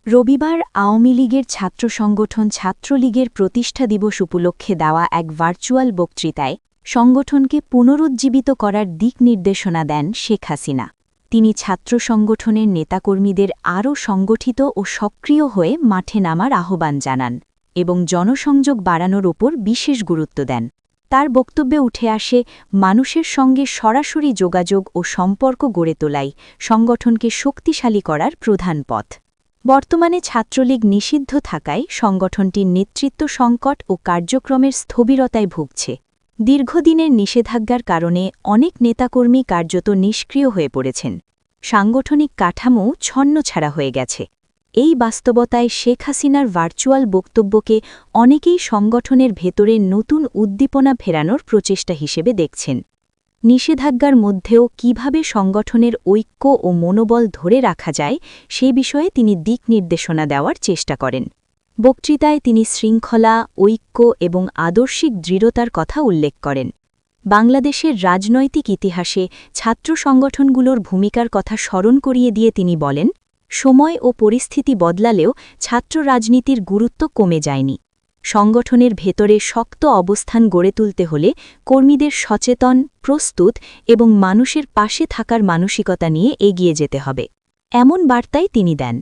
রবিবার আওয়ামী লীগের ছাত্র সংগঠন ছাত্রলীগের প্রতিষ্ঠা দিবস উপলক্ষে দেওয়া এক ভার্চুয়াল বক্তৃতায় সংগঠনকে পুনরুজ্জীবিত করার দিক নির্দেশনা দেন শেখ হাসিনা। তিনি ছাত্র সংগঠনের নেতাকর্মীদের আরও সংগঠিত ও সক্রিয় হয়ে মাঠে নামার আহ্বান জানান এবং জনসংযোগ বাড়ানোর ওপর বিশেষ গুরুত্ব দেন। তার বক্তব্যে উঠে আসে মানুষের সঙ্গে সরাসরি যোগাযোগ ও সম্পর্ক গড়ে তোলাই সংগঠনকে শক্তিশালী করার প্রধান পথ। বর্তমানে ছাত্রলীগ নিষিদ্ধ থাকায় সংগঠনটির নেতৃত্ব সংকট ও কার্যক্রমের স্থবিরতায় ভুগছে। দীর্ঘদিনের নিষেধাজ্ঞার কারণে অনেক নেতাকর্মী কার্যত নিষ্ক্রিয় হয়ে পড়েছেন। সাংগঠনিক কাঠামো ছন্নছাড়া হয়ে গেছে। এই বাস্তবতায় শেখ হাসিনার ভার্চুয়াল বক্তব্যকে অনেকেই সংগঠনের ভেতরে নতুন উদ্দীপনা ফেরানোর প্রচেষ্টা হিসেবে দেখছেন। নিষেধাজ্ঞার মধ্যেও কিভাবে সংগঠনের ঐক্য ও মনোবল ধরে রাখা যায় সে বিষয়ে তিনি দিক নির্দেশনা দেওয়ার চেষ্টা করেন। বক্তৃতায় তিনি শৃঙ্খলা, ঐক্য এবং আদর্শিক দৃঢ়তার কথা উল্লেখ করেন। বাংলাদেশের রাজনৈতিক ইতিহাসে ছাত্র সংগঠনগুলোর ভূমিকার কথা স্মরণ করিয়ে দিয়ে তিনি বলেন, সময় ও পরিস্থিতি বদলালেও ছাত্র রাজনীতির গুরুত্ব কমে যায়নি। সংগঠনের ভেতরে শক্ত অবস্থান গড়ে তুলতে হলে কর্মীদের সচেতন, প্রস্তুত এবং মানুষের পাশে থাকার মানসিকতা নিয়ে এগিয়ে যেতে হবে। এমন বার্তাই তিনি দেন।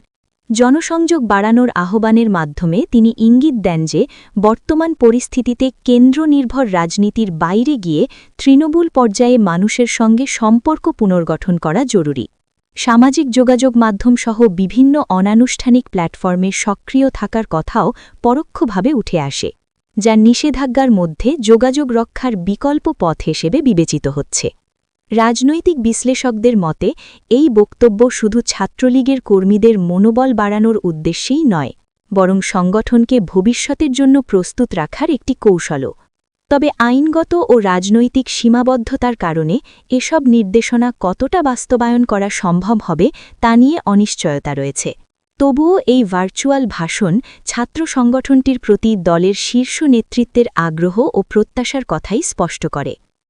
জনসংযোগ বাড়ানোর আহ্বানের মাধ্যমে তিনি ইঙ্গিত দেন যে বর্তমান পরিস্থিতিতে কেন্দ্রনির্ভর রাজনীতির বাইরে গিয়ে তৃণমূল পর্যায়ে মানুষের সঙ্গে সম্পর্ক পুনর্গঠন করা জরুরি। সামাজিক যোগাযোগ মাধ্যমসহ বিভিন্ন অনানুষ্ঠানিক প্ল্যাটফর্মে সক্রিয় থাকার কথাও পরোক্ষভাবে উঠে আসে, যা নিষেধাজ্ঞার মধ্যে যোগাযোগ রক্ষার বিকল্প পথ হিসেবে বিবেচিত হচ্ছে। রাজনৈতিক বিশ্লেষকদের মতে এই বক্তব্য শুধু ছাত্রলীগের কর্মীদের মনোবল বাড়ানোর উদ্দেশ্যেই নয়, বরং সংগঠনকে ভবিষ্যতের জন্য প্রস্তুত রাখার একটি কৌশলও। তবে আইনগত ও রাজনৈতিক সীমাবদ্ধতার কারণে এসব নির্দেশনা কতটা বাস্তবায়ন করা সম্ভব হবে তা নিয়ে অনিশ্চয়তা রয়েছে। তবুও এই ভার্চুয়াল ভাষণ ছাত্র সংগঠনটির প্রতি দলের শীর্ষ নেতৃত্বের আগ্রহ ও প্রত্যাশার কথাই স্পষ্ট করে।